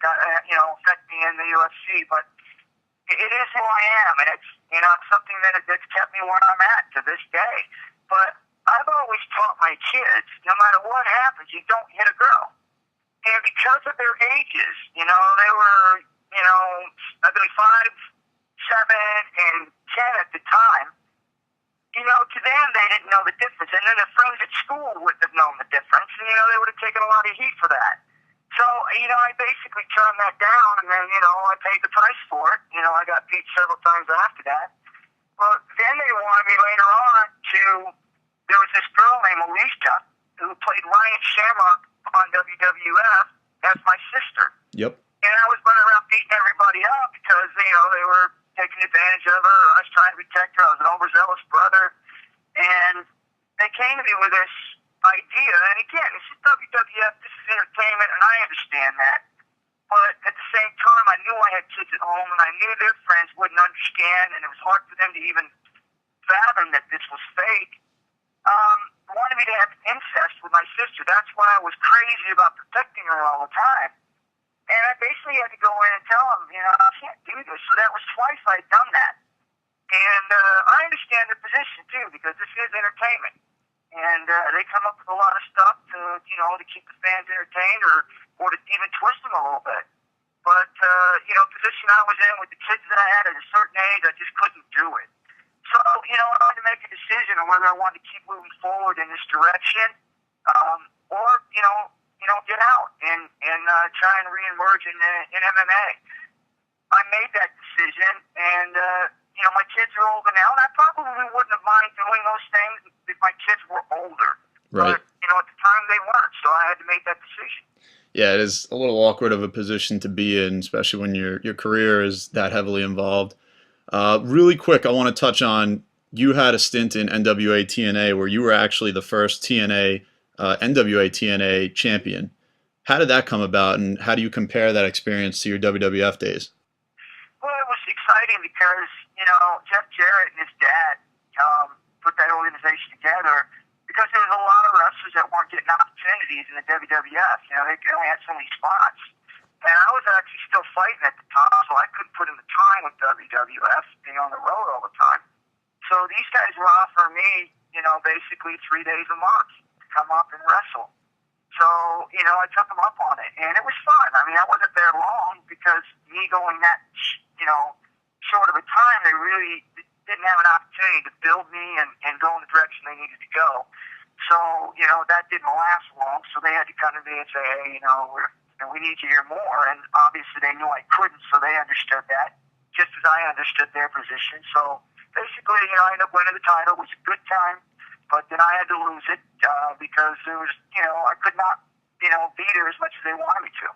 affect me in the UFC, but it is who I am, and it's something that's kept me where I'm at to this day. But I've always taught my kids, no matter what happens, you don't hit a girl. And because of their ages, they were, I believe 5, 7, and 10 at the time. To them, they didn't know the difference. And then their friends at school wouldn't have known the difference. And, they would have taken a lot of heat for that. So, I basically turned that down, and then, I paid the price for it. I got beat several times after that. But then they wanted me later on there was this girl named Alicia who played Ryan Shamrock on WWF as my sister. Yep. And I was running around beating everybody up because, they were taking advantage of her. I was trying to protect her. I was an overzealous brother. And they came to me with this idea. And again, this is WWF. This is entertainment, and I understand that. But at the same time, I knew I had kids at home, and I knew their friends wouldn't understand, and it was hard for them to even fathom that this was fake. Wanted me to have incest with my sister. That's why I was crazy about protecting her all the time. And I basically had to go in and tell them, I can't do this. So that was twice I'd done that. And I understand the position, too, because this is entertainment. And they come up with a lot of stuff to keep the fans entertained or to even twist them a little bit. But, position I was in with the kids that I had at a certain age, I just couldn't do it. So, I had to make a decision on whether I wanted to keep moving forward in this direction or, get out and try and reemerge in MMA. I made that decision, and, my kids are older now, and I probably wouldn't have minded doing those things if my kids were older. Right. But, at the time they weren't, so I had to make that decision. Yeah, it is a little awkward of a position to be in, especially when your career is that heavily involved. Really quick, I want to touch on, you had a stint in NWA TNA where you were actually the first NWA TNA champion. How did that come about, and how do you compare that experience to your WWF days? Well, it was exciting because, Jeff Jarrett and his dad put that organization together because there was a lot of wrestlers that weren't getting opportunities in the WWF. They only had so many spots. And I was actually still fighting at the time, so I couldn't put in the time with WWF, being on the road all the time. So these guys were offering me, basically 3 days a month to come up and wrestle. So, I took them up on it, and it was fun. I mean, I wasn't there long because me going that, short of a time, they really didn't have an opportunity to build me and go in the direction they needed to go. So, that didn't last long, so they had to come to me and say, hey, we need you here more. And obviously they knew I couldn't, so they understood that, just as I understood their position. So basically, I ended up winning the title. It was a good time, but then I had to lose it because there was, I could not, beat her as much as they wanted me to.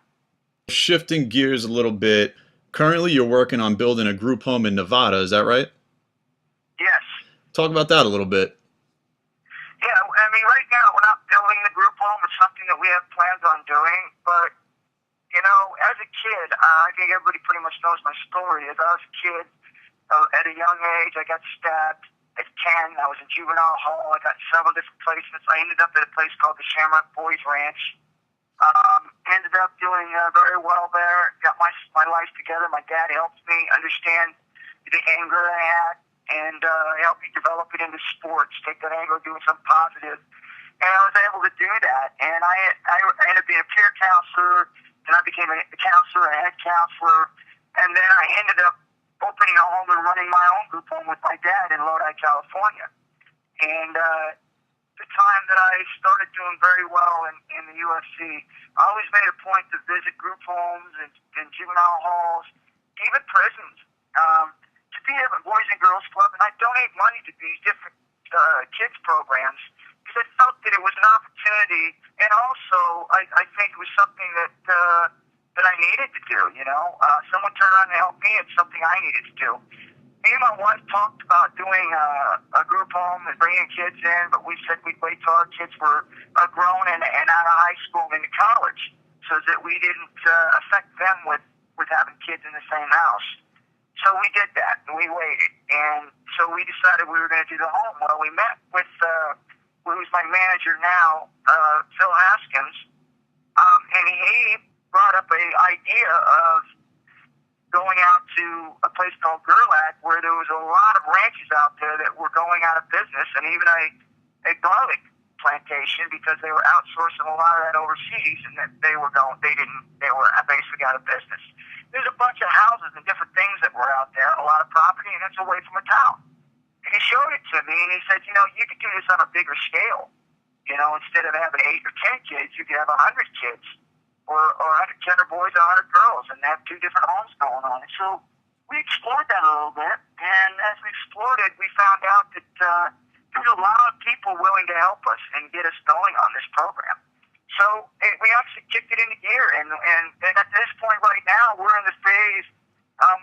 Shifting gears a little bit, currently you're working on building a group home in Nevada, is that right? Yes. Talk about that a little bit. Yeah, I mean, right now we're not building the group home. It's something that we have plans on doing, but as a kid, I think everybody pretty much knows my story. As I was a kid, at a young age, I got stabbed. At 10, I was in juvenile hall. I got several different placements. I ended up at a place called the Shamrock Boys Ranch. Ended up doing very well there. Got my life together. My dad helped me understand the anger I had and helped me develop it into sports, take that anger and do something positive. And I was able to do that. And I ended up being a peer counselor, and I became a counselor, a head counselor, and then I ended up opening a home and running my own group home with my dad in Lodi, California. And the time that I started doing very well in the UFC, I always made a point to visit group homes and juvenile halls, even prisons, to be at a Boys and Girls Club, and I donate money to these different kids programs because I felt that it was an opportunity, and also I think it was something that I needed to do, Someone turned around and helped me, it's something I needed to do. Me and my wife talked about doing a group home and bringing kids in, but we said we'd wait till our kids were grown and out of high school and into college so that we didn't affect them with having kids in the same house. So we did that, and we waited. And so we decided we were going to do the home. Well, we met with who's my manager now, Phil Haskins, and he brought up a idea of going out to a place called Gerlach, where there was a lot of ranches out there that were going out of business, and even a garlic plantation, because they were outsourcing a lot of that overseas, and that they were basically out of business. There's a bunch of houses and different things that were out there, a lot of property, and it's away from a town. And he showed it to me, and he said, you could do this on a bigger scale. Instead of having 8 or 10 kids, you could have 100 kids, or 100 boys and 100 girls, and have 2 different homes going on. And so we explored that a little bit, and as we explored it, we found out that there's a lot of people willing to help us and get us going on this program. So we actually kicked it into gear, and at this point right now, we're in the phase.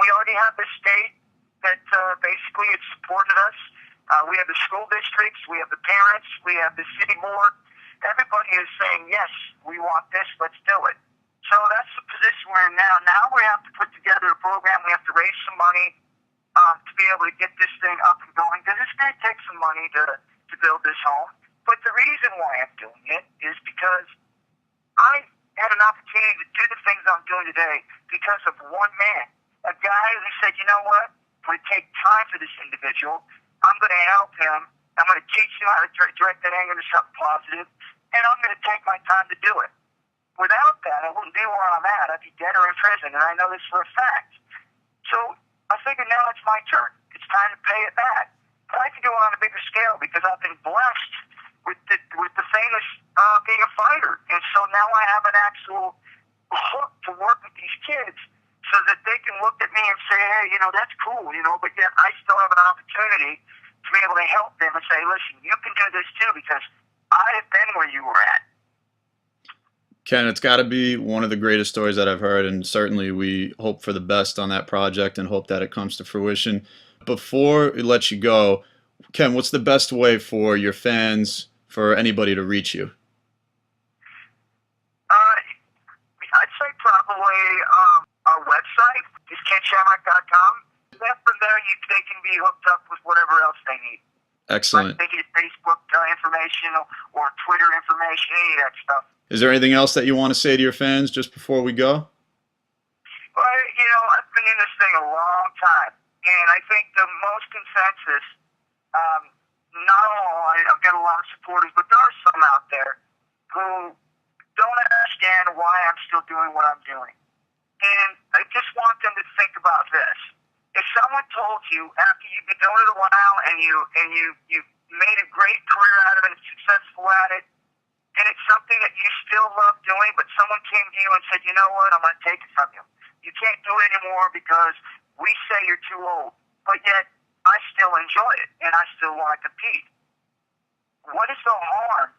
We already have the state that basically it's supported us. We have the school districts, we have the parents, we have the city board. Everybody is saying, yes, we want this, let's do it. So that's the position we're in now. Now we have to put together a program. We have to raise some money to be able to get this thing up and going, because it's going to take some money to build this home. But the reason why I'm doing it is because I had an opportunity to do the things I'm doing today because of one man, a guy who said, you know what, it would take time for this individual. I'm going to help him. I'm going to teach him how to direct that anger to something positive, and I'm going to take my time to do it. Without that, I wouldn't be where I'm at. I'd be dead or in prison, and I know this for a fact. So I figured now it's my turn. It's time to pay it back. But I can do it on a bigger scale because I've been blessed with the famous being a fighter. And so now I have an actual hook to work with these kids so that they can look at me and say, hey, that's cool, but yet I still have an opportunity to be able to help them and say, listen, you can do this too because I have been where you were at. Ken, it's got to be one of the greatest stories that I've heard, and certainly we hope for the best on that project and hope that it comes to fruition. Before we let you go, Ken, what's the best way for your fans, for anybody to reach you? I'd say probably our website is KenShamrock.com. Then from there, they can be hooked up with whatever else they need. Excellent. Like they get Facebook information or Twitter information, any of that stuff. Is there anything else that you want to say to your fans just before we go? Well, I've been in this thing a long time, and I think the most consensus, not all, I've got a lot of supporters, but there are some out there who don't understand why I'm still doing what I'm doing. And I just want them to think about this. If someone told you after you've been doing it a while and you made a great career out of it and successful at it, and it's something that you still love doing, but someone came to you and said, you know what, I'm going to take it from you. You can't do it anymore because we say you're too old. But yet, I still enjoy it, and I still want to compete. What is the harm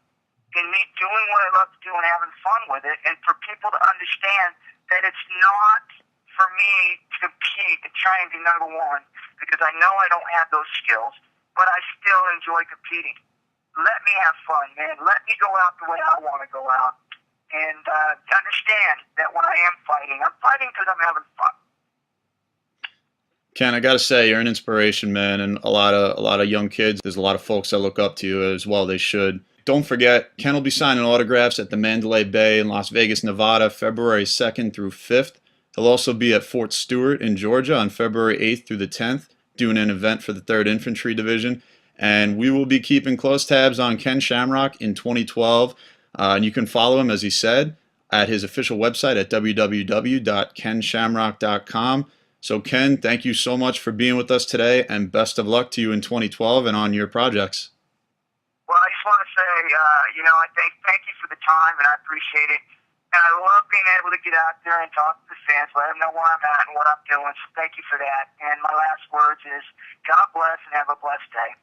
in me doing what I love to do and having fun with it, and for people to understand that it's not for me to compete and try and be number one, because I know I don't have those skills, but I still enjoy competing. Let me have fun, man. Let me go out the way I want to go out. And understand that when I am fighting, I'm fighting because I'm having fun. Ken, I got to say, you're an inspiration, man, and a lot of young kids. There's a lot of folks that look up to you as well. They should. Don't forget, Ken will be signing autographs at the Mandalay Bay in Las Vegas, Nevada, February 2nd through 5th. He'll also be at Fort Stewart in Georgia on February 8th through the 10th, doing an event for the 3rd Infantry Division. And we will be keeping close tabs on Ken Shamrock in 2012. And you can follow him, as he said, at his official website at www.kenshamrock.com. So, Ken, thank you so much for being with us today, and best of luck to you in 2012 and on your projects. Well, I just want to say, I thank you for the time, and I appreciate it. And I love being able to get out there and talk to the fans, let them know where I'm at and what I'm doing. So thank you for that. And my last words is, God bless and have a blessed day.